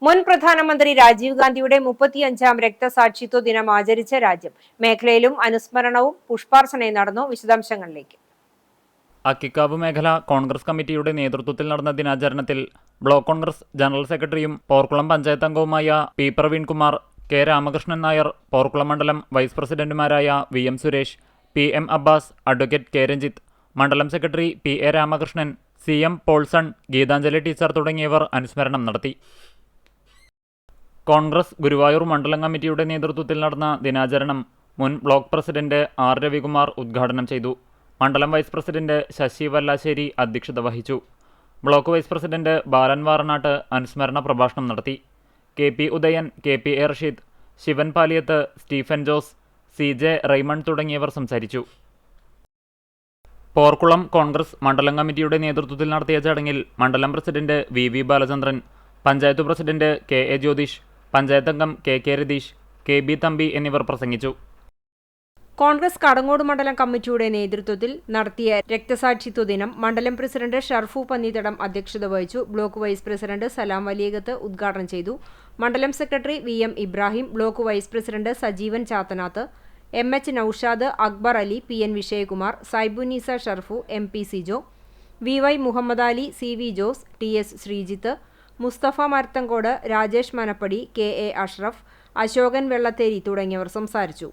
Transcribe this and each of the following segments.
മുൻ പ്രധാനമന്ത്രി രാജീവ് ഗാന്ധിയുടെ 35ാം രക്തസാക്ഷിത്വ ദിനം ആചരിച്ച രാജ്യം. മേഖലയിലും അനുസ്മരണവും പുഷ്പാർച്ചനയും നടന്നു. വിശദാംശങ്ങളിലേക്ക്. അക്കിക്കാവ് മേഖല കോൺഗ്രസ് കമ്മിറ്റിയുടെ നേതൃത്വത്തിൽ നടന്ന ദിനാചരണത്തിൽ ബ്ലോക്ക് കോൺഗ്രസ് ജനറൽ സെക്രട്ടറിയും പോർക്കുളം പഞ്ചായത്ത് അംഗവുമായ പി പ്രവീൺകുമാർ, കെ രാമകൃഷ്ണൻ നായർ, പോർക്കുളം മണ്ഡലം വൈസ് പ്രസിഡന്റുമാരായ V M Suresh, P M Abbas, advocate K Ranjith, മണ്ഡലം secretary P A Ramakrishnan, C M Paulson, Geethanjali teacher തുടങ്ങിയവർ അനുസ്മരണം നടത്തി. കോൺഗ്രസ് ഗുരുവായൂർ മണ്ഡലം കമ്മിറ്റിയുടെ നേതൃത്വത്തിൽ നടന്ന ദിനാചരണം മുൻ ബ്ലോക്ക് പ്രസിഡന്റ് ആർ രവികുമാർ ഉദ്ഘാടനം ചെയ്തു. മണ്ഡലം വൈസ് പ്രസിഡന്റ് ശശി വല്ലാശ്ശേരി അധ്യക്ഷത വഹിച്ചു. Block vice president Balan Varanattu അനുസ്മരണ പ്രഭാഷണം നടത്തി. K P Udayan, K P A Rasheed, Sivan Paliyath, Stephen Jose, C J Raymond തുടങ്ങിയവർ സംസാരിച്ചു. പോർക്കുളം കോൺഗ്രസ് മണ്ഡലം കമ്മിറ്റിയുടെ നേതൃത്വത്തിൽ നടത്തിയ ചടങ്ങിൽ മണ്ഡലം president V V Balachandran, panchayat president K A Jyothish, panchayat അംഗം K K Ratheesh, K B Thampi എന്നിവർ പ്രസംഗിച്ചു. കോൺഗ്രസ് കടങ്ങോട് മണ്ഡലം കമ്മിറ്റിയുടെ നേതൃത്വത്തിൽ നടത്തിയ രക്തസാക്ഷിത്വ ദിനം മണ്ഡലം പ്രസിഡന്റ് ഷർഫു പന്നിത്തടം അധ്യക്ഷത വഹിച്ചു. Block vice president Salam Valiyakath ഉദ്ഘാടനം ചെയ്തു. മണ്ഡലം secretary V M Ibrahim, block vice president Sajeevan Chathanath, M H Noushad, Akbar Ali, P N Vijayakumar, Saibunisa Sharfu, M P Sijo, V Y Muhammad Ali, C V Jose, T S Sreejith, Musthafa Marathamkode, Rajesh Manappadi, K A Ashraf, Ashokan Vellatheri തുടങ്ങിയവർ സംസാരിച്ചു.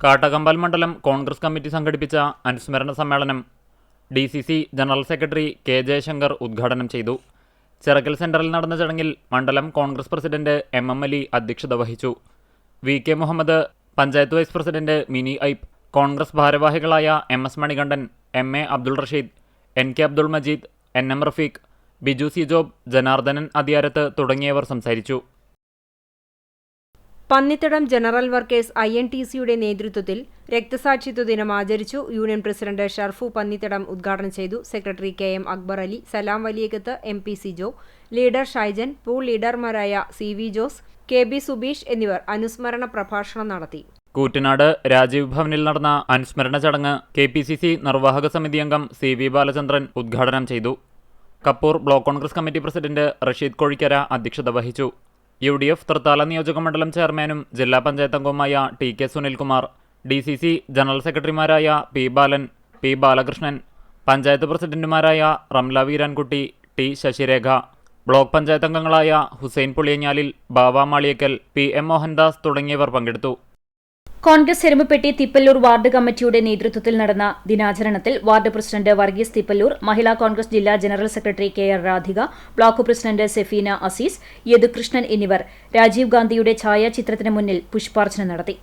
കാട്ടകമ്പൽ മണ്ഡലം കോൺഗ്രസ് കമ്മിറ്റി സംഘടിപ്പിച്ച അനുസ്മരണ സമ്മേളനം DCC general secretary K Jaishankar ഉദ്ഘാടനം ചെയ്തു. ചിറക്കൽ സെന്ററിൽ നടന്ന ചടങ്ങിൽ മണ്ഡലം കോൺഗ്രസ് പ്രസിഡന്റ് MM അലി അധ്യക്ഷത വഹിച്ചു. V K Muhammad, panchayat vice president Mini Aippu, Congress ഭാരവാഹികളായ MS Manikandan, MA Abdul Rasheed, NK Abdul Majeed, NM Rafeeq, Biju C Job, Janardhanan Adiyarath തുടങ്ങിയവർ സംസാരിച്ചു. പന്നിത്തടം ജനറൽ വർക്കേഴ്സ് INTCയുടെ നേതൃത്വത്തിൽ രക്തസാക്ഷിത്വ ദിനം ആചരിച്ചു. യൂണിയൻ പ്രസിഡന്റ് ഷർഫു പന്നിത്തടം ഉദ്ഘാടനം ചെയ്തു. Secretary KM Akbar Ali, Salam Valiyakath, MP Sijo, leader Shaijan, pool ലീഡർമാരായ CV ജോസ്, KB സുബീഷ് എന്നിവർ അനുസ്മരണ പ്രഭാഷണം നടത്തി. കൂറ്റനാട് രാജീവ് ഭവനിൽ നടന്ന അനുസ്മരണ ചടങ്ങ് KPCC നിർവാഹക സമിതി അംഗം CV ബാലചന്ദ്രൻ ഉദ്ഘാടനം ചെയ്തു. Kappur block Congress committee president Rasheed Kozhikkara അധ്യക്ഷത വഹിച്ചു. UDF തൃത്താല നിയോജക മണ്ഡലം ചെയർമാനും ജില്ലാ പഞ്ചായത്ത് അംഗവുമായ TK സുനിൽകുമാർ, DCC ജനറൽ സെക്രട്ടറിമാരായ P ബാലൻ, P ബാലകൃഷ്ണൻ, പഞ്ചായത്ത് പ്രസിഡന്റുമാരായ റംല വീരാൻകുട്ടി, T ശശിരേഖ, ബ്ലോക്ക് പഞ്ചായത്ത് അംഗങ്ങളായ ഹുസൈൻ പുളിയഞ്ഞാലിൽ, ബാവ മാളിയക്കൽ, PM മോഹൻദാസ് തുടങ്ങിയവർ പങ്കെടുത്തു. കോൺഗ്രസ് എരുമപ്പെട്ടി തിപ്പല്ലൂർ വാർഡ് കമ്മിറ്റിയുടെ നേതൃത്വത്തിൽ നടന്ന ദിനാചരണത്തിൽ വാർഡ് പ്രസിഡന്റ് വർഗീസ് തിപ്പല്ലൂർ, മഹിളാ കോൺഗ്രസ് ജില്ലാ general secretary KR Radhika, block president Sefeena Aziz, Yadukrishnan എന്നിവർ രാജീവ് ഗാന്ധിയുടെ ഛായാചിത്രത്തിന് മുന്നിൽ പുഷ്പാർച്ചന നടത്തി.